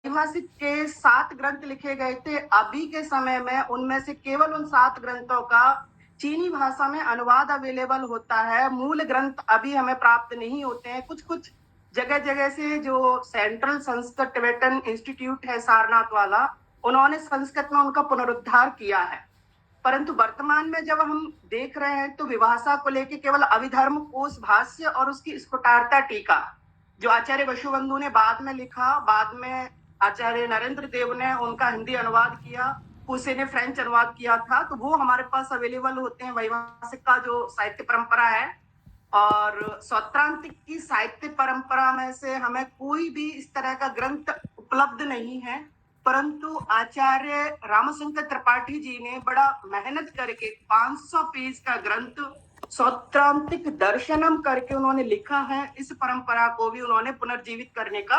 वैवासिक के 7 ग्रंथ लिखे गए थे। अभी के समय में उनमें से केवल उन 7 ग्रंथों का चीनी भाषा में अनुवाद अवेलेबल होता है। मूल ग्रंथ अभी हमें प्राप्त नहीं होते हैं। कुछ-कुछ जगह-जगह से जो सेंट्रल संस्कृत टिबेटन इंस्टीट्यूट है सारनाथ वाला, उन्होंने संस्कृत में उनका पुनरुद्धार किया है। परंतु वर्तमान में जब हम देख रहे हैं तो विभाषा को लेकर केवल अभिधर्म कोश भाष्य और उसकी स्फुटारता टीका जो आचार्य वसुबंधु ने बाद में लिखा, बाद में आचार्य नरेंद्र देव ने उनका हिंदी अनुवाद किया, उसे ने फ्रेंच अनुवाद किया था, तो वो हमारे पास अवेलेबल होते हैं। वैवासिक का जो साहित्य परंपरा है और सौत्रांतिक की साहित्य परंपरा में से हमें कोई भी इस तरह का ग्रंथ उपलब्ध नहीं है। परंतु आचार्य रामशंकर त्रिपाठी जी ने बड़ा मेहनत करके 500 पेज का ग्रंथ सौत्रांतिक दर्शनम करके उन्होंने लिखा है। इस परंपरा को भी उन्होंने पुनर्जीवित करने का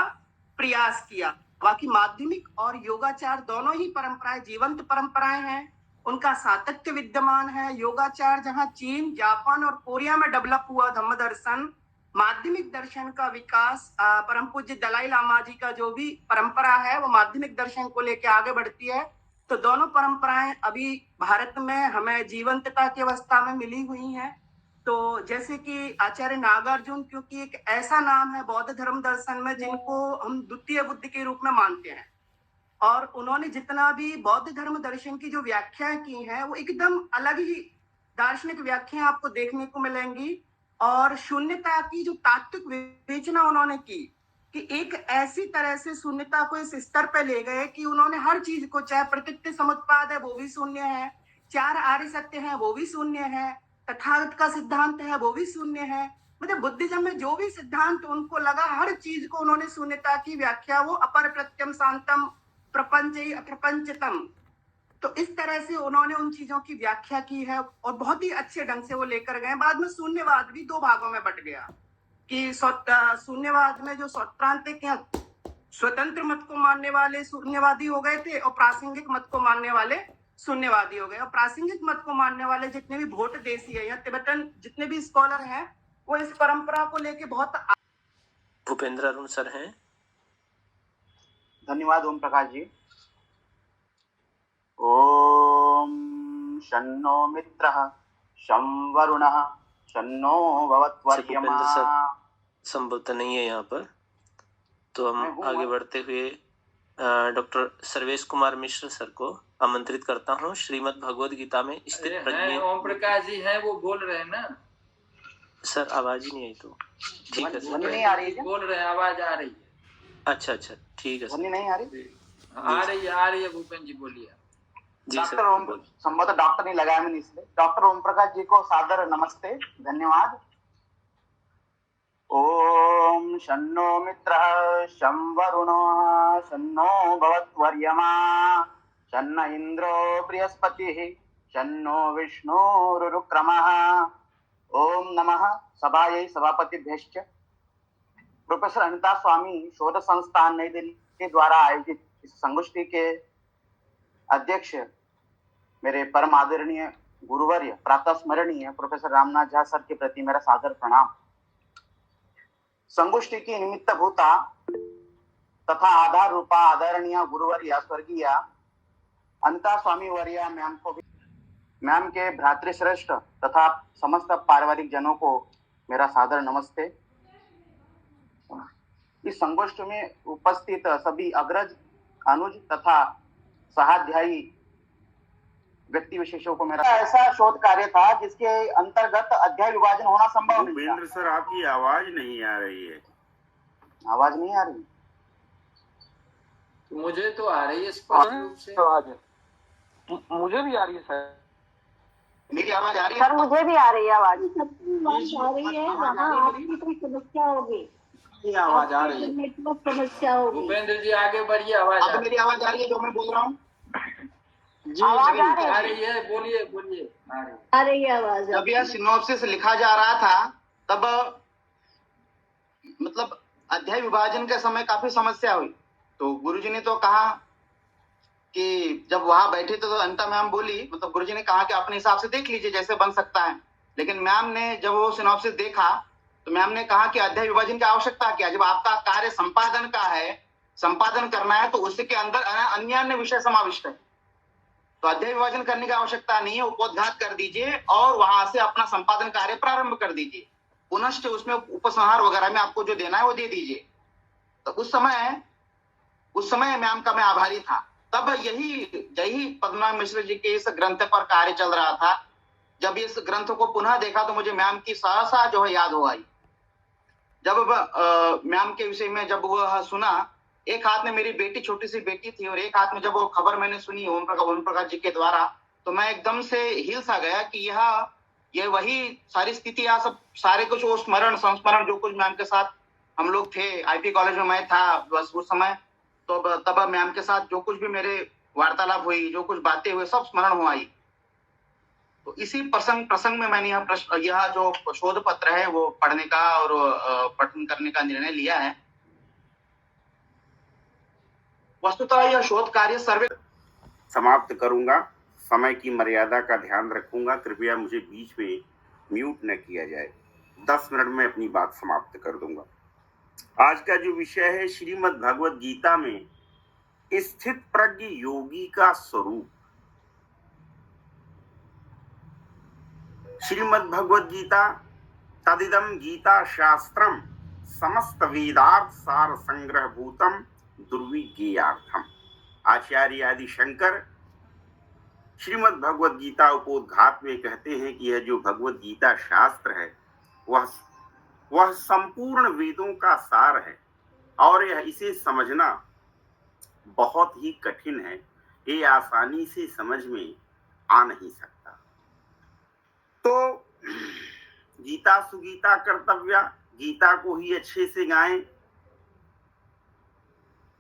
प्रयास किया। बाकी माध्यमिक और योगाचार दोनों ही परंपराएं जीवंत परंपराएं हैं, उनका सातत्य विद्यमान है। योगाचार जहां चीन, जापान और कोरिया में डेवलप हुआ धम्म दर्शन, माध्यमिक दर्शन का विकास परम पूज्य दलाई लामा जी का जो भी परंपरा है वो माध्यमिक दर्शन को लेकर आगे बढ़ती है। तो दोनों परंपराएं अभी भारत में हमें जीवंतता की अवस्था में मिली हुई हैं। तो जैसे कि आचार्य नागार्जुन, क्योंकि एक ऐसा नाम है बौद्ध धर्म दर्शन में जिनको हम द्वितीय बुद्ध के रूप में मानते हैं, और उन्होंने जितना भी बौद्ध धर्म दर्शन की जो व्याख्याएं की हैं वो एकदम अलग ही दार्शनिक व्याख्याएं आपको देखने को मिलेंगी। और शून्यता की जो तात्विक विवेचना उन्होंने की कि एक ऐसी तरह से शून्यता को इस स्तर पे ले गए कि उन्होंने हर चीज को, चाहे प्रकृति समुत्पाद है वो भी शून्य है, 4 आर्य सत्य है वो भी शून्य है, तथागत का सिद्धांत है वो भी शून्य है। मतलब बुद्धिज्म में जो भी सिद्धांत उनको लगा हर चीज को उन्होंने शून्यता की व्याख्या, वो अपर प्रत्यम शांतम प्रपंच अप्रपंचतम, तो इस तरह से उन्होंने उन चीजों की व्याख्या की है और बहुत ही अच्छे ढंग से वो लेकर गए। बाद में शून्यवाद भी 2 भागों में बट गया कि शून्यवाद में जो सौत्रांतिक या स्वतंत्र मत को मानने वाले शून्यवादी हो गए थे और प्रासंगिक मत को मानने वाले शून्यवादी हो गए। और प्रासंगिक मत को मानने वाले जितने भी भोट देशी है या तिब्बतन जितने भी स्कॉलर हैं वो इस परंपरा को लेके बहुत। भूपेंद्र अरुण सर हैं। धन्यवाद ओम प्रकाश जी। ओम शन्नो मित्रः शं वरुणः शन्नो भवत्वर्यमा। संभवतः नहीं है यहाँ पर, तो हम आगे बढ़ते हुए डॉक्टर सर्वेश कुमार मिश्र सर को आमंत्रित करता हूँ। श्रीमद् भगवद गीता में स्थित प्रज्ञा ओम प्रकाश जी हैं, वो बोल रहे हैं ना सर, आवाज ही नहीं आई तो ठीक है सर। नहीं आ रही है, बोल रहे हैं, आवाज आ रही है। अच्छा ठीक है सर। नहीं आ रही, आ रही है भूपेंद्र जी, बोलिए। डॉक्टर ओम, संभवतः डॉक्टर नहीं लगाया मैंने इसलिए। डॉक्टर ओम प्रकाश जी को सादर नमस्ते, धन्यवाद। ओम शन्नो मित्रः शं वरुणः शन्नो भवत्वर्यमा शन्न इंद्रो बृहस्पतिः शन्नो विष्णुरुक्रमः। ओम नमः सभायै सभापतिभ्यश्च। प्रोफेसर अनिता स्वामी शोध संस्थान नई दिल्ली के द्वारा आयोजित इस संगोष्ठी के अध्यक्ष मेरे परम आदरणीय गुरुवर्य प्रातः स्मरणीय प्रोफेसर रामनाथ झा सर के प्रति मेरा सादर प्रणाम। संगोष्ठी की निमित्त भूता तथा आधार रूपा आदरणीय गुरुवर्य स्वर्गीय अनिता स्वामी वर्या मैम को भी, मैम के भ्रातृश्रेष्ठ तथा समस्त पारिवारिक जनों को मेरा सादर नमस्ते। इस संगोष्ठी में उपस्थित सभी अग्रज, अनुज तथा सहाध्यायी व्यक्ति विशेषों को मेरा ऐसा शोध कार्य था जिसके अंतर्गत अध्याय विभाजन होना संभव नहीं था। भूपेंद्र सर, आपकी आवाज नहीं आ रही है। आवाज नहीं आ रही? मुझे तो आ रही है स्पष्ट रूप से आवाज। मुझे भी आ रही है सर। मेरी आवाज आ रही है सर? मुझे भी आ रही है आवाज। आ रही है, वहाँ आपकी कोई समस्या होगी, आवाज आ रही है, नेटवर्क समस्या होगी। भूपेंद्र जी आगे बढ़िए, आवाज अब मेरी आवाज आ रही है जो मैं बोल रहा हूँ? आवाज आ रही है, बोलिए बोलिए। आ रही है आवाज। जब यह सिनॉप्सिस लिखा जा रहा था तब मतलब अध्याय विभाजन के समय काफी समस्या हुई, तो गुरुजी ने तो कहा कि जब वहां बैठे थे तो अनिता मैम बोली, मतलब गुरुजी ने कहा कि अपने हिसाब से देख लीजिए जैसे बन सकता है। लेकिन मैम ने जब वो सिनॉप्सिस देखा तो मैम ने कहा कि अध्याय विभाजन की आवश्यकता क्या, जब आपका कार्य संपादन का है संपादन करना है तो उसके अंदर अन्य अन्य विषय समाविष्ट है, तो अध्याय विभाजन करने की आवश्यकता नहीं है, उपोद्घात कर दीजिए और वहां से अपना संपादन कार्य प्रारंभ कर दीजिए। पुनश्च उसमें उपसंहार वगैरह में आपको जो देना है वो दे दीजिए। तो उस समय मैम का मैं आभारी था। तब यही पद्मनाभ मिश्र जी के इस ग्रंथ पर कार्य चल रहा था। जब इस ग्रंथ को पुनः देखा तो मुझे मैम की सहसा जो है याद हो आई। जब मैम के विषय में जब वह सुना, एक हाथ में मेरी बेटी, छोटी सी बेटी थी, और एक हाथ में जब वो खबर मैंने सुनी ओम प्रकाश जी के द्वारा, तो मैं एकदम से हिल सा गया कि यह वही सारी स्थितियां, सब सारे कुछ वो स्मरण संस्मरण जो कुछ मैम के साथ हम लोग थे, आईपी कॉलेज में मैं था बस उस समय, तो तब मैम के साथ जो कुछ भी मेरे वार्तालाप हुई, जो कुछ बातें हुई, सब स्मरण हो आई। तो इसी प्रसंग में मैंने यह जो शोध पत्र है वो पढ़ने का और पठन करने का निर्णय लिया है। वस्तुतः यह शोध कार्य सर्वे समाप्त करूंगा। समय की मर्यादा का ध्यान रखूंगा, कृपया मुझे बीच में म्यूट न किया जाए। 10 मिनट में अपनी बात समाप्त कर दूंगा। आज का जो विषय है, श्रीमद् भगवद गीता में स्थित प्रज्ञ योगी का स्वरूप। श्रीमद् भगवद गीता तदिदम गीता शास्त्रम समस्त वेदार्थ सार संग्रह भूतम दुर्विज्ञेयार्थम। आचार्य आदि शंकर श्रीमद् भगवद गीता उपोद्घात में कहते हैं कि यह जो भगवद गीता शास्त्र है वह संपूर्ण वेदों का सार है और इसे समझना बहुत ही कठिन है। ये आसानी से समझ में आ नहीं सकता। तो गीता सुगीता कर्तव्या, गीता को ही अच्छे से गाएं।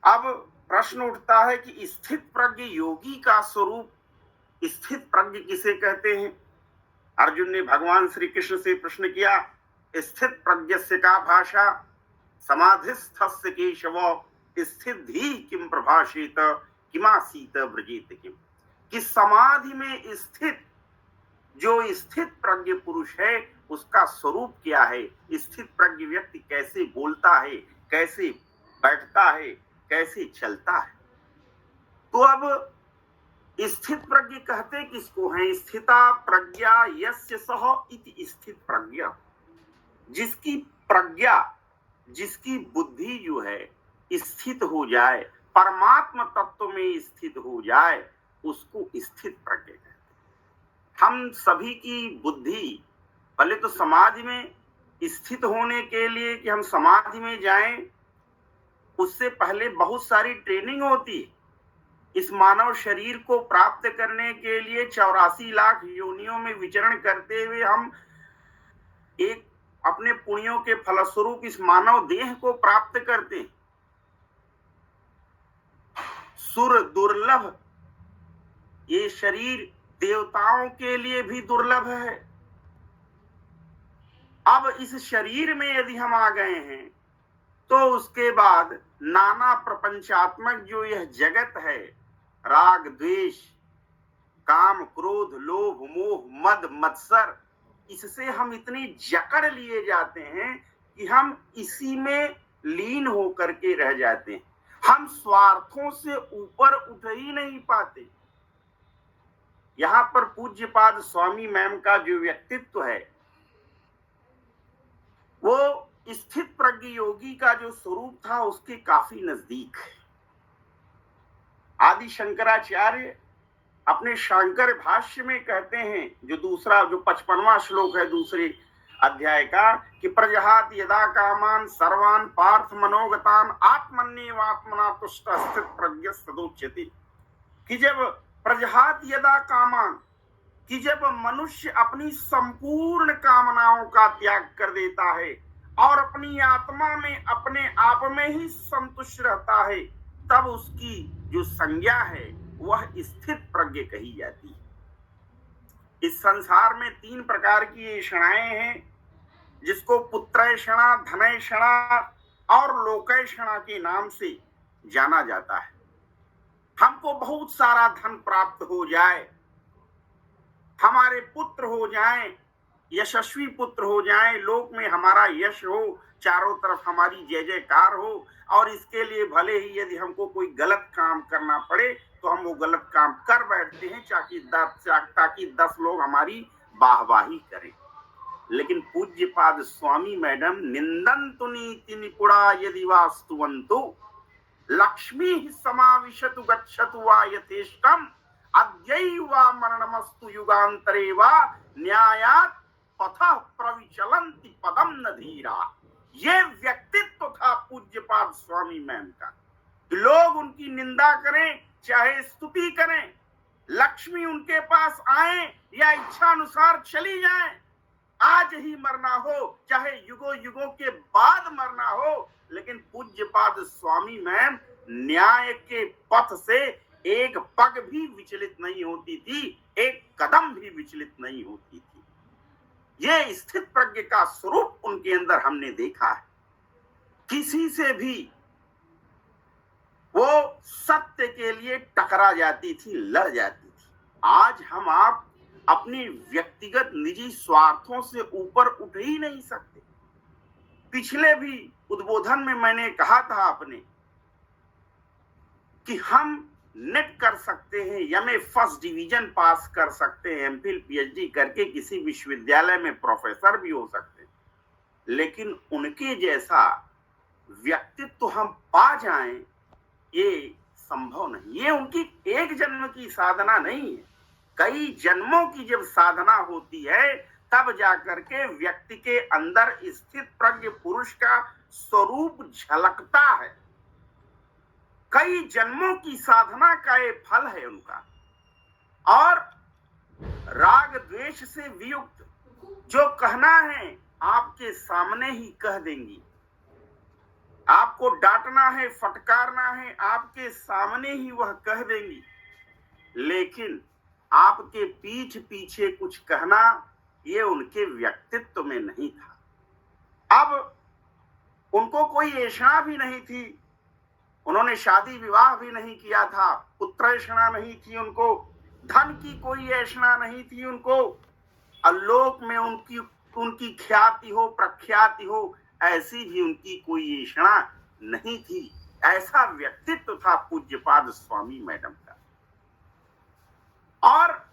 अब प्रश्न उठता है कि स्थित प्रज्ञ योगी का स्वरूप, स्थित प्रज्ञ किसे कहते हैं? अर्जुन ने भगवान श्री कृष्ण से प्रश्न किया, स्थित प्रज्ञस्य का भाषा समाधिस्थस्य केशव स्थिति किम प्रभाषेत किमासीत ब्रजेत किम। कि समाधि में स्थित जो स्थित प्रज्ञ पुरुष है उसका स्वरूप क्या है? स्थित प्रज्ञ व्यक्ति कैसे बोलता है, कैसे बैठता है, कैसे चलता है? तो अब स्थित प्रज्ञ कहते किसको हैं? स्थिता प्रज्ञा यस्य सह इति स्थित प्रज्ञा। जिसकी प्रज्ञा, जिसकी बुद्धि जो है स्थित हो जाए, परमात्म तत्व में स्थित हो जाए, उसको स्थित प्रज्ञ कहते हैं। हम सभी की बुद्धि पहले तो समाधि में स्थित होने के लिए कि हम समाधि में जाएं, उससे पहले बहुत सारी ट्रेनिंग होती है। इस मानव शरीर को प्राप्त करने के लिए 84 लाख योनियों में विचरण करते हुए हम एक अपने पुण्यों के फलस्वरूप इस मानव देह को प्राप्त करते हैं। सुर दुर्लभ ये शरीर देवताओं के लिए भी दुर्लभ है। अब इस शरीर में यदि हम आ गए हैं तो उसके बाद नाना प्रपंचात्मक जो यह जगत है, राग द्वेष काम क्रोध लोभ मोह मद मत्सर, इससे हम इतनी जकड़ लिए जाते हैं कि हम इसी में लीन होकर के रह जाते हैं। हम स्वार्थों से ऊपर उठ ही नहीं पाते। यहां पर पूज्यपाद स्वामी मैम का जो व्यक्तित्व है वो स्थित प्रज्ञ योगी का जो स्वरूप था उसके काफी नजदीक है। आदि शंकराचार्य अपने शंकर भाष्य में कहते हैं, जो 55वां श्लोक है दूसरे अध्याय का, कि प्रजहात यदा कामान सर्वान पार्थ मनोगतान आत्मन्येवात्मना तुष्ट स्थित प्रज्ञ सदोच्यते। कि जब प्रजहात यदा कामान, कि जब मनुष्य अपनी संपूर्ण कामनाओं का त्याग कर देता है और अपनी आत्मा में अपने आप में ही संतुष्ट रहता है, तब उसकी जो संज्ञा है वह स्थित प्रज्ञ कही जाती है। इस संसार में 3 प्रकार की क्षणाएं हैं, जिसको पुत्रैषणा, धनैषणा और लोकैषणा के नाम से जाना जाता है। हमको बहुत सारा धन प्राप्त हो जाए, हमारे पुत्र हो जाएं, यशस्वी पुत्र हो जाएं, लोक में हमारा यश हो, चारों तरफ हमारी जय जयकार हो, और इसके लिए भले ही यदि हमको कोई गलत काम करना पड़े तो हम वो गलत काम कर बैठते हैं ताकि 10 लोग हमारी वाहवाही करें। लेकिन पूज्यपाद स्वामी मैडम निंदन्तु नीति निपुणा यदि वास्तुवन्तु लक्ष्मी समाविशतु गच्छतु वा यथेष्टम अद्यैव वा मरणमस्तु युगांतरे वा न्यायात् पथः प्रविचलन्ति पदम न धीरा। ये व्यक्तित्व था पूज्यपाद स्वामी मैम का। लोग उनकी निंदा करें चाहे स्तुति करें, लक्ष्मी उनके पास आए या इच्छा अनुसार चली जाए, आज ही मरना हो चाहे युगों युगों के बाद मरना हो, लेकिन पूज्यपाद स्वामी मैम न्याय के पथ से एक पग भी विचलित नहीं होती थी, एक कदम भी विचलित नहीं होती थी। ये स्थित प्रज्ञ का स्वरूप उनके अंदर हमने देखा है। किसी से भी वो सत्य के लिए टकरा जाती थी, लड़ जाती थी। आज हम आप अपनी व्यक्तिगत निजी स्वार्थों से ऊपर उठ ही नहीं सकते। पिछले भी उद्बोधन में मैंने कहा था आपने कि हम नेट कर सकते हैं, एमए फर्स्ट डिवीजन पास कर सकते हैं, एमफिल पीएचडी करके किसी विश्वविद्यालय में प्रोफेसर भी हो सकते हैं, लेकिन उनके जैसा व्यक्तित्व हम पा जाएं ये संभव नहीं। ये उनकी एक जन्म की साधना नहीं है, कई जन्मों की जब साधना होती है तब जाकर के व्यक्ति के अंदर स्थित प्रज्ञ पुरुष का स्वरूप झलकता है। कई जन्मों की साधना का ये फल है उनका। और राग द्वेष से वियुक्त जो कहना है आपके सामने ही कह देंगी, आपको डांटना है, फटकारना है, आपके सामने ही वह कह देंगी, लेकिन आपके पीठ पीछे कुछ कहना ये उनके व्यक्तित्व में नहीं था। अब उनको कोई ऐसा भी नहीं थी, उन्होंने शादी विवाह भी नहीं किया था, पुत्रैषणा नहीं थी उनको, धन की कोई ऐषणा नहीं थी उनको, आलोक में उनकी ख्याति हो, प्रख्याति हो, ऐसी भी उनकी कोई ऐषणा नहीं थी। ऐसा व्यक्तित्व था पूज्यपाद स्वामी मैडम का। और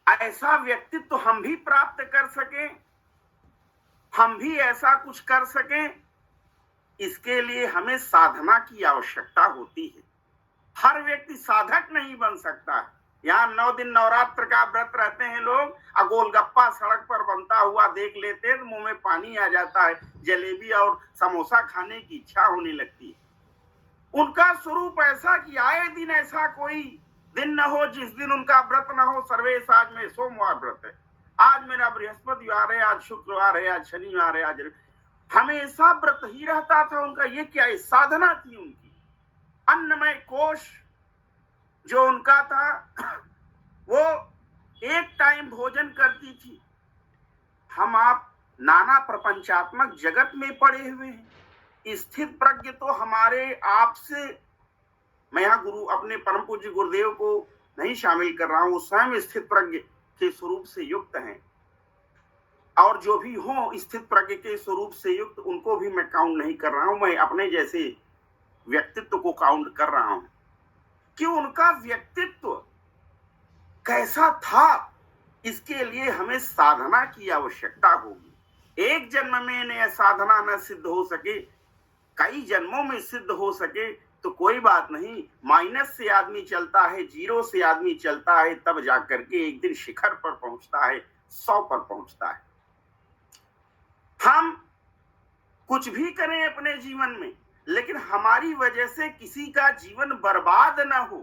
ऐसा व्यक्तित्व हम भी प्राप्त कर सकें, हम भी ऐसा कुछ कर सकें, इसके लिए हमें साधना की आवश्यकता होती है। हर व्यक्ति साधक नहीं बन सकता। यहाँ 9 दिन नवरात्र का व्रत रहते हैं लोग, गोलगप्पा सड़क पर बनता हुआ देख लेते हैं तो मुंह में पानी आ जाता है, जलेबी और समोसा खाने की इच्छा होने लगती है। उनका स्वरूप ऐसा कि आए दिन ऐसा कोई दिन न हो जिस दिन उनका व्रत न हो। सर्वेश आज में सोमवार व्रत है, आज मेरा बृहस्पतिवार है, आज शुक्रवार है, आज शनिवार है, आज हमेशा व्रत ही रहता था उनका। ये क्या है? साधना थी उनकी। अन्नमय कोश जो उनका था वो एक टाइम भोजन करती थी। हम आप नाना प्रपंचात्मक जगत में पड़े हुए हैं। स्थित प्रज्ञ तो हमारे आप से, मैं यहाँ गुरु अपने परम पूज्य गुरुदेव को नहीं शामिल कर रहा हूँ, वो स्वयं स्थित प्रज्ञ के स्वरूप से युक्त हैं, और जो भी हो स्थित प्रज्ञ के स्वरूप से युक्त उनको भी मैं काउंट नहीं कर रहा हूं, मैं अपने जैसे व्यक्तित्व को काउंट कर रहा हूं कि उनका व्यक्तित्व कैसा था। इसके लिए हमें साधना की आवश्यकता होगी। एक जन्म में न साधना न सिद्ध हो सके, कई जन्मों में सिद्ध हो सके तो कोई बात नहीं। माइनस से आदमी चलता है, 0 से आदमी चलता है, तब जाकर के एक दिन शिखर पर पहुंचता है, 100 पर पहुंचता है। हम कुछ भी करें अपने जीवन में, लेकिन हमारी वजह से किसी का जीवन बर्बाद ना हो।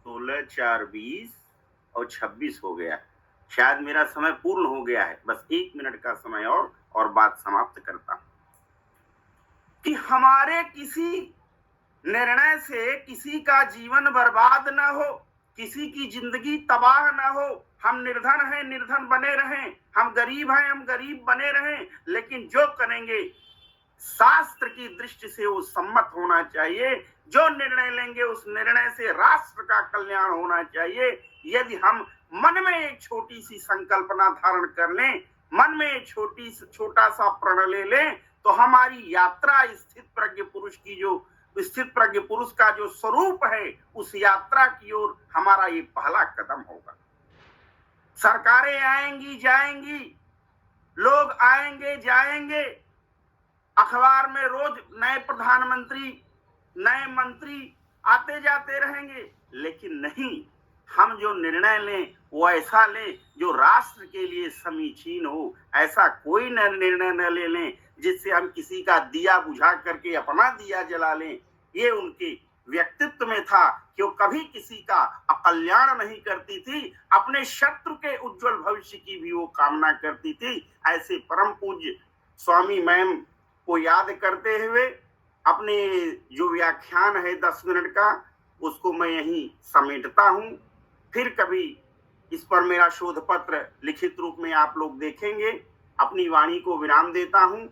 16, 4, 20 और 26 हो गया। शायद मेरा समय पूर्ण हो गया है, बस 1 मिनट का समय और बात समाप्त करता हूं कि हमारे किसी निर्णय से किसी का जीवन बर्बाद ना हो, किसी की जिंदगी तबाह ना हो। हम निर्धन हैं, निर्धन बने रहें, हम गरीब हैं, हम गरीब बने रहें, लेकिन जो करेंगे शास्त्र की दृष्टि से वो सम्मत होना चाहिए। जो निर्णय लेंगे उस निर्णय से राष्ट्र का कल्याण होना चाहिए। यदि हम मन में एक छोटी सी संकल्पना धारण कर लें, मन में छोटा सा प्रण ले लें तो हमारी यात्रा स्थित प्रज्ञ पुरुष की जो स्थित प्रज्ञ पुरुष का जो स्वरूप है उस यात्रा की ओर हमारा ये पहला कदम होगा। सरकारें आएंगी जाएंगी, लोग आएंगे जाएंगे, अखबार में रोज नए प्रधानमंत्री नए मंत्री आते जाते रहेंगे, लेकिन नहीं, हम जो निर्णय लें वो ऐसा लें जो राष्ट्र के लिए समीचीन हो। ऐसा कोई निर्णय न ले लें जिससे हम किसी का दिया बुझा करके अपना दिया जला लें। ये उनके व्यक्तित्व में था कि वो कभी किसी का अकल्याण नहीं करती थी, अपने शत्रु के उज्जवल भविष्य की भी वो कामना करती थी। ऐसे परम पूज्य स्वामी मैम को याद करते हुए अपने जो व्याख्यान है 10 मिनट का उसको मैं यहीं समेटता हूं। फिर कभी इस पर मेरा शोध पत्र लिखित रूप में आप लोग देखेंगे। अपनी वाणी को विराम देता हूं।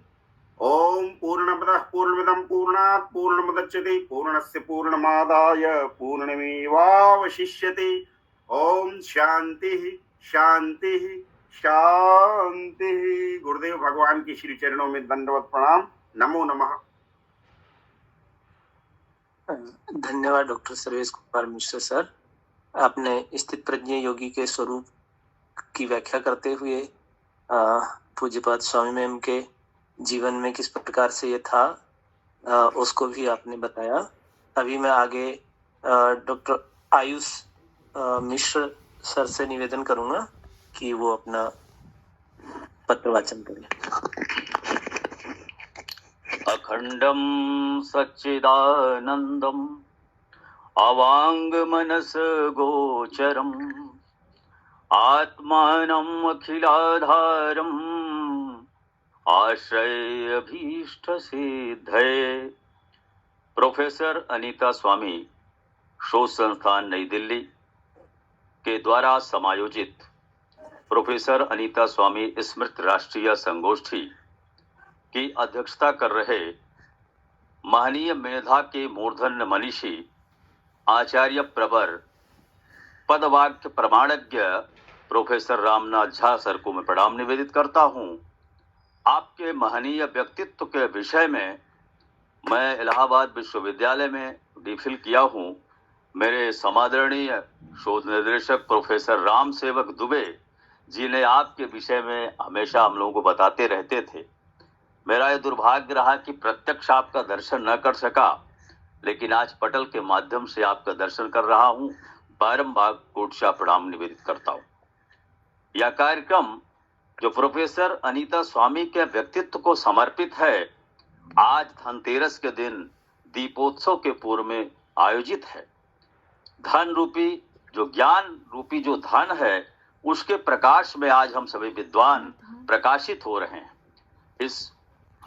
ओम पूर्णमदः पूर्णमिदं पूर्णात् पूर्णमुदच्यते पूर्णस्य पूर्णमादाय पूर्णमेवावशिष्यते। ओम शांति शांति शांति। गुरुदेव भगवान के श्री चरणों में दंडवत प्रणाम। नमो नमः। धन्यवाद डॉक्टर सर्वेश कुमार मिश्र सर। आपने स्थित प्रज्ञ योगी के स्वरूप की व्याख्या करते हुए पूज्यपाद स्वामी मैम के जीवन में किस प्रकार से ये था उसको भी आपने बताया। अभी मैं आगे डॉक्टर आयुष मिश्र सर से निवेदन करूंगा कि वो अपना पत्र वाचन करें। अखंडम सच्चिदानंदम अवांग मनस गोचरम आत्मानम अखिलाधारम आश्रय अभीष्ट सिद्धये। प्रोफेसर अनीता स्वामी शोध संस्थान नई दिल्ली के द्वारा समायोजित प्रोफेसर अनीता स्वामी स्मृति राष्ट्रीय संगोष्ठी की अध्यक्षता कर रहे महनीय मेधा के मूर्धन्य मनीषी आचार्य प्रवर पदवाक्य प्रमाणज्ञ प्रोफेसर रामनाथ झा सर को मैं प्रणाम निवेदित करता हूं। आपके महनीय व्यक्तित्व के विषय में मैं इलाहाबाद विश्वविद्यालय में डीफिल किया हूं। मेरे समादरणीय शोध निर्देशक प्रोफेसर राम सेवक दुबे जी ने आपके विषय में हमेशा हम लोगों को बताते रहते थे। मेरा यह दुर्भाग्य रहा कि प्रत्यक्ष आपका दर्शन न कर सका, लेकिन आज पटल के माध्यम से आपका दर्शन कर रहा हूं। बारंबार कोटशा प्रणाम निवेदित करता हूं। यह कार्यक्रम जो प्रोफेसर अनीता स्वामी के व्यक्तित्व को समर्पित है, आज धनतेरस के दिन दीपोत्सव के पूर्व में आयोजित है। धन रूपी जो ज्ञान रूपी जो धन है उसके प्रकाश में आज हम सभी विद्वान प्रकाशित हो रहे हैं। इस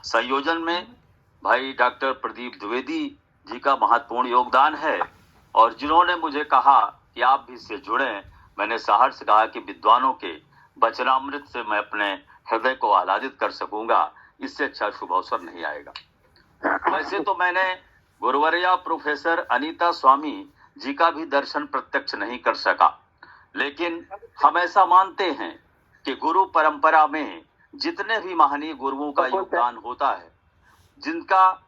संयोजन में भाई डॉक्टर प्रदीप द्विवेदी जी का महत्वपूर्ण योगदान है, और जिन्होंने मुझे कहा कि आप भी इससे जुड़ें। मैंने सहर्ष कहा कि विद्वानों के वचनामृत से मैं अपने हृदय को आह्लादित कर सकूंगा, इससे अच्छा शुभ अवसर नहीं आएगा। वैसे तो मैंने गुरुवर्या प्रोफेसर अनीता स्वामी जी का भी दर्शन प्रत्यक्ष नहीं कर सका, लेकिन हम ऐसा मानते हैं कि गुरु परंपरा में जितने भी महनीय गुरुओं का योगदान होता है, जिनका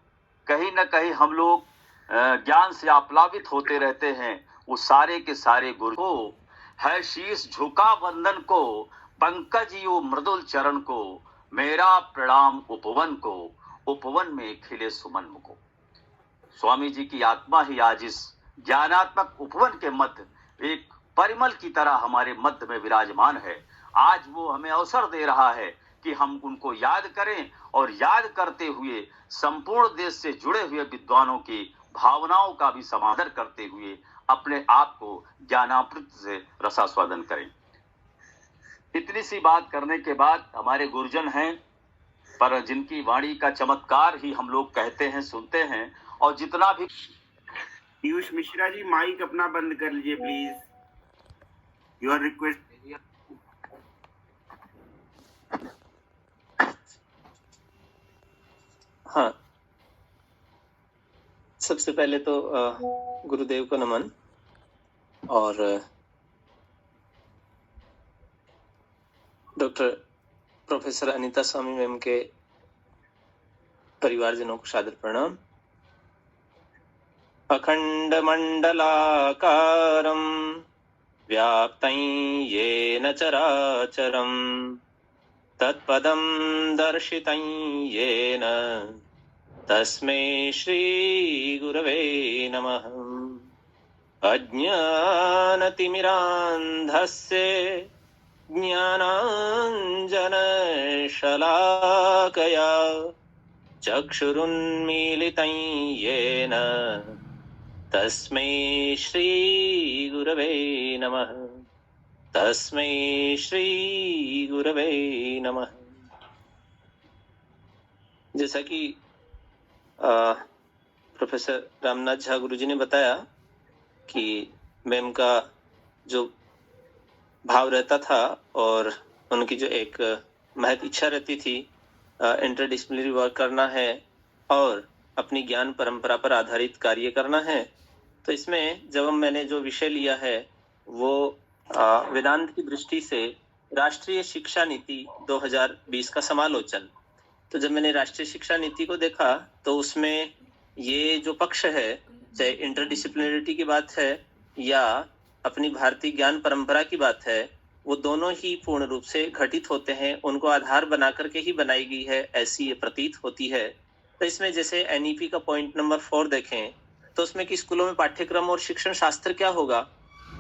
कहीं न कहीं हम लोग ज्ञान से आप्लावित होते रहते हैं, उस सारे के सारे गुरु को है शीश झुका वंदन को, पंकज यो मृदुल चरण को, मेरा प्रणाम उपवन को, उपवन में खिले सुमन को। स्वामी जी की आत्मा ही आज इस ज्ञानात्मक उपवन के मध्य एक परिमल की तरह हमारे मध्य में विराजमान है। आज वो हमें अवसर दे रहा है कि हम उनको याद करें, और याद करते हुए संपूर्ण देश से जुड़े हुए विद्वानों की भावनाओं का भी समादर करते हुए अपने आप को ज्ञानामृत से रसास्वादन करें। इतनी सी बात करने के बाद हमारे गुरुजन हैं, पर जिनकी वाणी का चमत्कार ही हम लोग कहते हैं, सुनते हैं, और जितना भी। पीयूष मिश्रा जी माइक अपना बंद कर लीजिए प्लीज, योर रिक्वेस्ट। हाँ, सबसे पहले तो गुरुदेव को नमन, और डॉक्टर प्रोफेसर अनीता स्वामी मैम के परिवारजनों को सादर प्रणाम। अखंड मंडलाकारं व्याप्तं येन चराचरं तत्पदं दर्शितं येन तस्मै श्री गुरवे नमः। अज्ञानतिमिरान्धस्य ज्ञानाञ्जनशलाकया चक्षुरुन्मीलितं येन तस्मै श्री गुरवे नमः। तस्मै श्री गुरवे नमः। जैसा कि प्रोफेसर रामनाथ झा गुरुजी ने बताया कि मैम का जो भाव रहता था और उनकी जो एक महत इच्छा रहती थी इंटरडिसिप्लिनरी वर्क करना है और अपनी ज्ञान परंपरा पर आधारित कार्य करना है, तो इसमें जब मैंने जो विषय लिया है वो वेदांत की दृष्टि से राष्ट्रीय शिक्षा नीति 2020 का समालोचन। तो जब मैंने राष्ट्रीय शिक्षा नीति को देखा तो उसमें ये जो पक्ष है, चाहे इंटरडिसिप्लिनरिटी की बात है या अपनी भारतीय ज्ञान परंपरा की बात है, वो दोनों ही पूर्ण रूप से घटित होते हैं, उनको आधार बना करके ही बनाई गई है, ऐसी ये प्रतीत होती है। तो इसमें जैसे एनईपी का पॉइंट नंबर 4 देखें तो उसमें कि स्कूलों में पाठ्यक्रम और शिक्षण शास्त्र क्या होगा,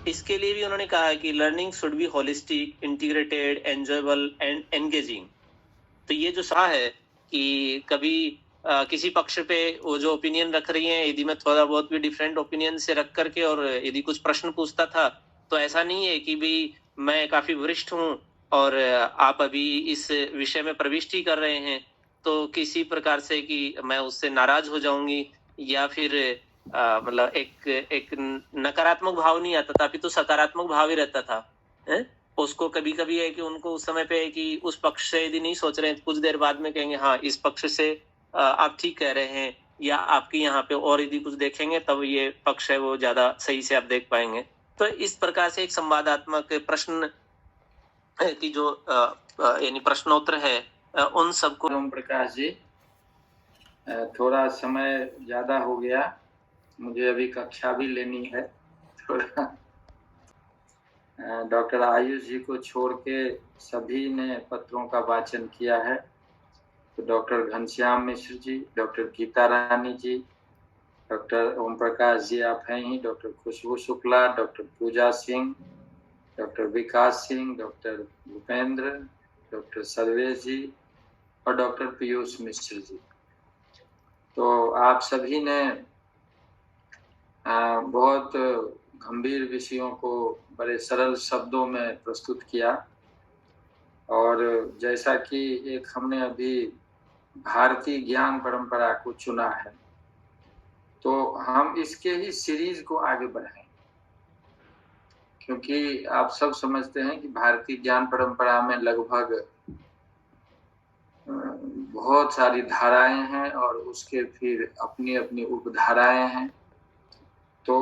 इसके लिए भी उन्होंने कहा है कि learning should be holistic, integrated, enjoyable and engaging. तो ये जो सलाह है कि कभी किसी पक्ष पे वो जो ओपिनियन रख रही हैं, यदि मैं थोड़ा बहुत भी डिफरेंट ओपिनियन से रख करके और यदि कुछ प्रश्न पूछता था तो ऐसा नहीं है कि भी मैं काफी वरिष्ठ हूँ और आप अभी इस विषय में प्रविष्टि कर रहे हैं तो किसी प्रकार से कि मैं उससे नाराज हो जाऊंगी या फिर मतलब एक नकारात्मक भाव नहीं आता था, अभी तो सकारात्मक भाव ही रहता था है? उसको कभी कभी है कि उनको उस समय पे है कि उस पक्ष से यदि नहीं सोच रहे हैं, कुछ देर बाद में कहेंगे हाँ इस पक्ष से आप ठीक कह रहे हैं, या आपके यहाँ पे और यदि कुछ देखेंगे तब ये पक्ष है वो ज्यादा सही से आप देख पाएंगे। तो इस प्रकार से एक संवादात्मक प्रश्न की जो यानी प्रश्नोत्तर है उन सबको। ओम प्रकाश जी, थोड़ा समय ज्यादा हो गया, मुझे अभी कक्षा भी लेनी है थोड़ा। डॉक्टर आयुष जी को छोड़ के सभी ने पत्रों का वाचन किया है। तो डॉक्टर घनश्याम मिश्र जी, डॉक्टर गीता रानी जी, डॉक्टर ओम प्रकाश जी आप हैं ही, डॉक्टर खुशबू शुक्ला, डॉक्टर पूजा सिंह, डॉक्टर विकास सिंह, डॉक्टर भूपेंद्र, डॉक्टर सर्वेश जी और डॉक्टर पीयूष मिश्र जी। तो आप सभी ने बहुत गंभीर विषयों को बड़े सरल शब्दों में प्रस्तुत किया और जैसा कि एक हमने अभी भारतीय ज्ञान परंपरा को चुना है तो हम इसके ही सीरीज को आगे बढ़ाएं, क्योंकि आप सब समझते हैं कि भारतीय ज्ञान परंपरा में लगभग बहुत सारी धाराएं हैं और उसके फिर अपनी अपनी उपधाराएं हैं। तो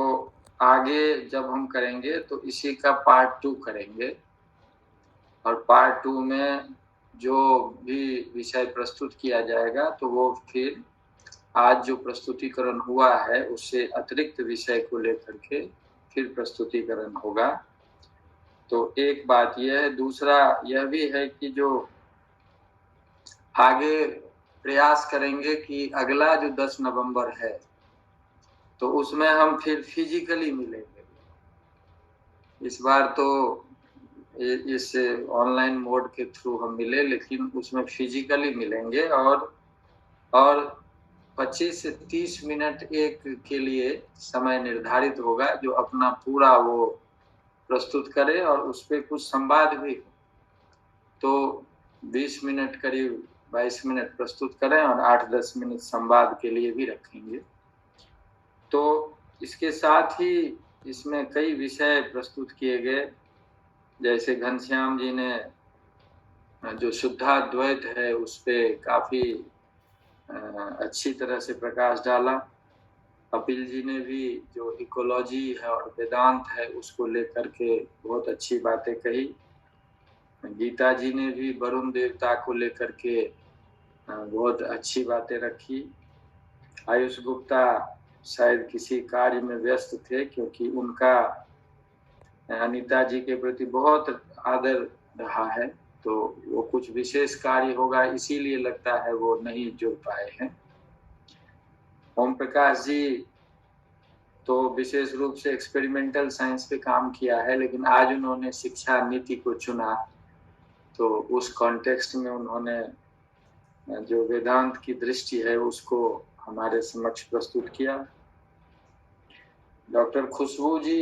आगे जब हम करेंगे तो इसी का पार्ट 2 करेंगे और पार्ट 2 में जो भी विषय प्रस्तुत किया जाएगा तो वो फिर आज जो प्रस्तुतिकरण हुआ है उससे अतिरिक्त विषय को लेकर के फिर प्रस्तुतिकरण होगा। तो एक बात यह है, दूसरा यह भी है कि जो आगे प्रयास करेंगे कि अगला जो 10 नवंबर है तो उसमें हम फिर फिजिकली मिलेंगे। इस बार तो इस ऑनलाइन मोड के थ्रू हम मिले, लेकिन उसमें फिजिकली मिलेंगे और 25 से 30 मिनट एक के लिए समय निर्धारित होगा जो अपना पूरा वो प्रस्तुत करे और उस पर कुछ संवाद भी हो। तो 20 मिनट करीब 22 मिनट प्रस्तुत करें और 8-10 मिनट संवाद के लिए भी रखेंगे। तो इसके साथ ही इसमें कई विषय प्रस्तुत किए गए, जैसे घनश्याम जी ने जो शुद्धाद्वैत है उस पे काफी अच्छी तरह से प्रकाश डाला। कपिल जी ने भी जो इकोलॉजी है और वेदांत है उसको लेकर के बहुत अच्छी बातें कही। गीता जी ने भी वरुण देवता को लेकर के बहुत अच्छी बातें रखी। आयुष गुप्ता शायद किसी कार्य में व्यस्त थे, क्योंकि उनका अनीता जी के प्रति बहुत आदर रहा है, तो वो कुछ विशेष कार्य होगा इसीलिए लगता है वो नहीं जुड़ पाए हैं। ओम प्रकाश जी तो विशेष रूप से एक्सपेरिमेंटल साइंस पे काम किया है, लेकिन आज उन्होंने शिक्षा नीति को चुना, तो उस कॉन्टेक्स्ट में उन्होंने जो वेदांत की दृष्टि है उसको हमारे समक्ष प्रस्तुत किया। डॉक्टर खुशबू जी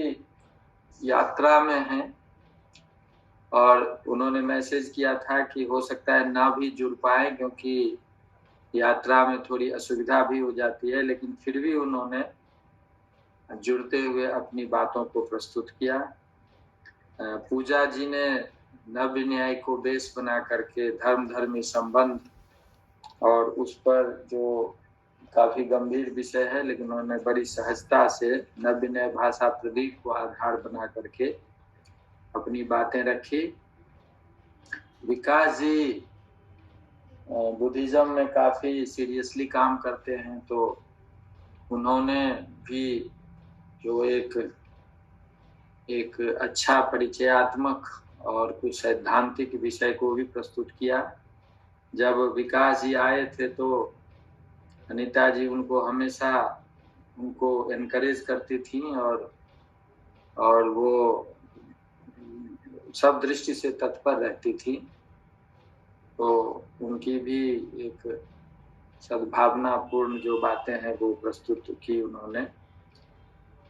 यात्रा में हैं और उन्होंने मैसेज किया था कि हो सकता है ना भी जुड़ पाए, क्योंकि यात्रा में थोड़ी असुविधा भी हो जाती है, लेकिन फिर भी उन्होंने जुड़ते हुए अपनी बातों को प्रस्तुत किया। पूजा जी ने नव्य न्याय को बेस बना करके धर्म धर्मी संबंध और उस पर जो काफी गंभीर विषय है, लेकिन उन्होंने बड़ी सहजता से नव्य न्याय भाषा प्रदीप को आधार बना करके अपनी बातें रखी। विकास जी बुद्धिज्म में काफी सीरियसली काम करते हैं, तो उन्होंने भी जो एक अच्छा परिचयात्मक और कुछ सैद्धांतिक विषय को भी प्रस्तुत किया। जब विकास जी आए थे तो अनीता जी उनको हमेशा उनको एनकरेज करती थी और वो सब दृष्टि से तत्पर रहती थी, तो उनकी भी एक सद्भावनापूर्ण जो बातें हैं वो प्रस्तुत की उन्होंने।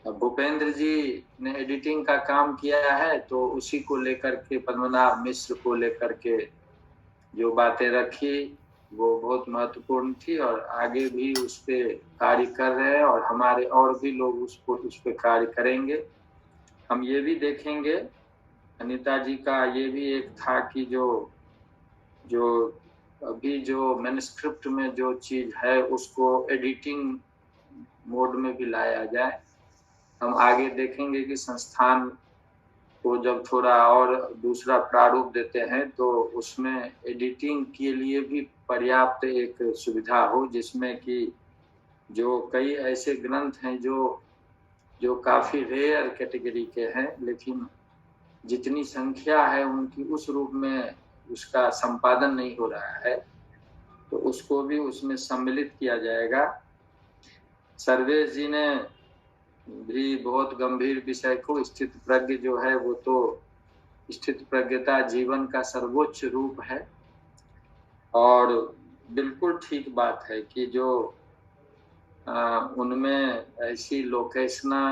भूपेंद्र जी ने एडिटिंग का काम किया है, तो उसी को लेकर के पद्मनाभ मिश्र को लेकर के जो बातें रखी वो बहुत महत्वपूर्ण थी, और आगे भी उस पे कार्य कर रहे हैं और हमारे और भी लोग उस पे कार्य करेंगे। हम ये भी देखेंगे, अनीता जी का ये भी एक था कि जो अभी जो मैन्युस्क्रिप्ट में जो चीज है उसको एडिटिंग मोड में भी लाया जाए। हम आगे देखेंगे कि संस्थान को जब थोड़ा और दूसरा प्रारूप देते हैं तो उसमें एडिटिंग के लिए भी पर्याप्त एक सुविधा हो, जिसमें कि जो कई ऐसे ग्रंथ हैं जो काफी रेयर कैटेगरी के हैं, लेकिन जितनी संख्या है उनकी उस रूप में उसका संपादन नहीं हो रहा है, तो उसको भी उसमें सम्मिलित किया जाएगा। सर्वेश जी ने भी बहुत गंभीर विषय को, स्थित प्रज्ञ जो है वो तो स्थित प्रज्ञता जीवन का सर्वोच्च रूप है, और बिल्कुल ठीक बात है कि जो उनमें ऐसी लोकेशना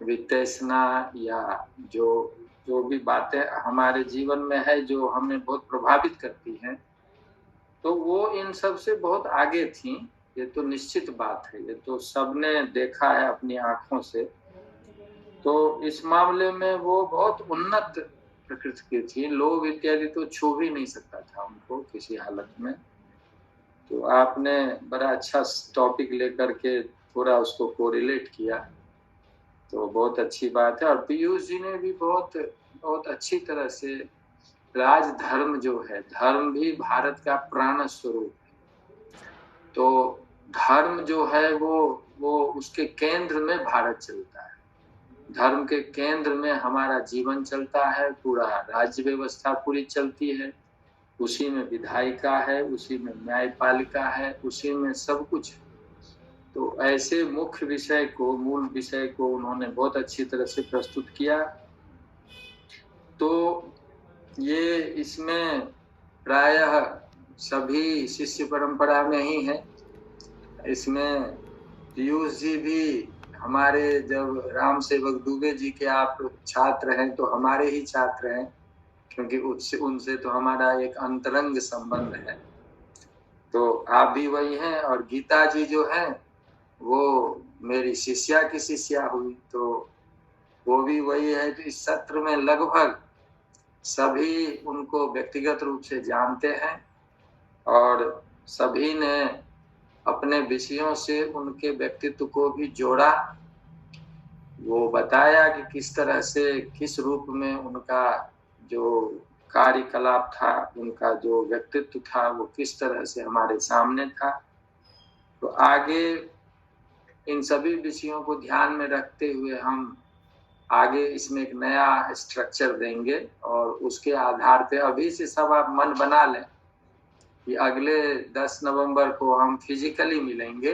वित्तेषणा या जो भी बातें हमारे जीवन में है जो हमें बहुत प्रभावित करती हैं, तो वो इन सब से बहुत आगे थी। ये तो निश्चित बात है, ये तो सबने देखा है अपनी आंखों से। तो इस मामले में वो बहुत उन्नत प्रकृति की थी, लोग इत्यादि तो छू भी नहीं सकता था उनको किसी हालत में। तो आपने बड़ा अच्छा टॉपिक लेकर के पूरा उसको कोरिलेट किया, तो बहुत अच्छी बात है। और पीयूष जी ने भी बहुत अच्छी तरह से राजधर्म जो है, धर्म भी भारत का प्राण स्वरूप है, तो धर्म जो है वो उसके केंद्र में भारत चलता है, धर्म के केंद्र में हमारा जीवन चलता है, पूरा राज्य व्यवस्था पूरी चलती है, उसी में विधायिका है, उसी में न्यायपालिका है, उसी में सब कुछ। तो ऐसे मुख्य विषय को, मूल विषय को उन्होंने बहुत अच्छी तरह से प्रस्तुत किया। तो ये इसमें प्रायः सभी शिष्य परंपरा में ही है। इसमें पीयूष जी भी हमारे, जब राम सेवक दुबे जी के आप छात्र हैं तो हमारे ही छात्र हैं, क्योंकि उनसे तो हमारा एक अंतरंग संबंध है। तो आप भी वही हैं, और गीता जी जो है वो मेरी शिष्या की शिष्या हुई, तो वो भी वही है। तो इस सत्र में लगभग सभी उनको व्यक्तिगत रूप से जानते हैं, और सभी ने अपने विषयों से उनके व्यक्तित्व को भी जोड़ा। वो बताया कि किस तरह से, किस रूप में उनका जो कार्यकलाप था, उनका जो व्यक्तित्व था वो किस तरह से हमारे सामने था। तो आगे इन सभी विषयों को ध्यान में रखते हुए हम आगे इसमें एक नया स्ट्रक्चर देंगे और उसके आधार पे अभी से सब आप मन बना लें कि अगले 10 नवंबर को हम फिजिकली मिलेंगे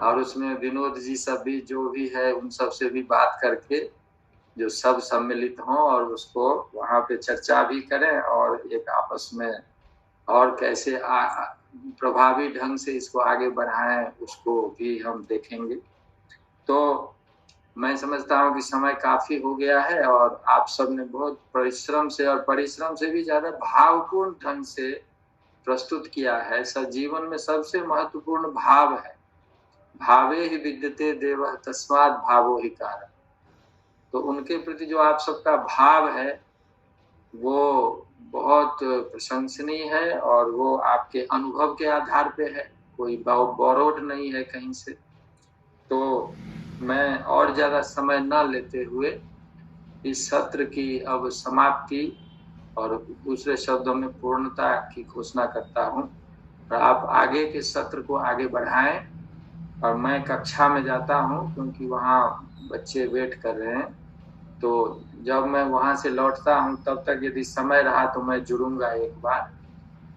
और उसमें विनोद जी सब भी जो भी है उन सब से भी बात करके जो सब सम्मिलित हों और उसको वहाँ पे चर्चा भी करें और एक आपस में और कैसे प्रभावी ढंग से इसको आगे बढ़ाएं उसको भी हम देखेंगे। तो मैं समझता हूँ कि समय काफी हो गया है और आप सब ने बहुत परिश्रम से और परिश्रम से भी ज्यादा भावपूर्ण ढंग से प्रस्तुत किया है। सब जीवन में सबसे महत्वपूर्ण भाव है, भावे ही विद्यते देवः तस्मात् भावो ही कारण। तो उनके प्रति जो आप सबका भाव है वो बहुत प्रशंसनीय है और वो आपके अनुभव के आधार पे है, कोई बोरोड नहीं है कहीं से। तो मैं और ज्यादा समय न लेते हुए इस सत्र की अब समाप्ति और दूसरे शब्दों में पूर्णता की घोषणा करता हूँ। और आप आगे के सत्र को आगे बढ़ाएं और मैं कक्षा में जाता हूँ क्योंकि वहाँ बच्चे वेट कर रहे हैं। तो जब मैं वहाँ से लौटता हूँ तब तक यदि समय रहा तो मैं जुड़ूंगा एक बार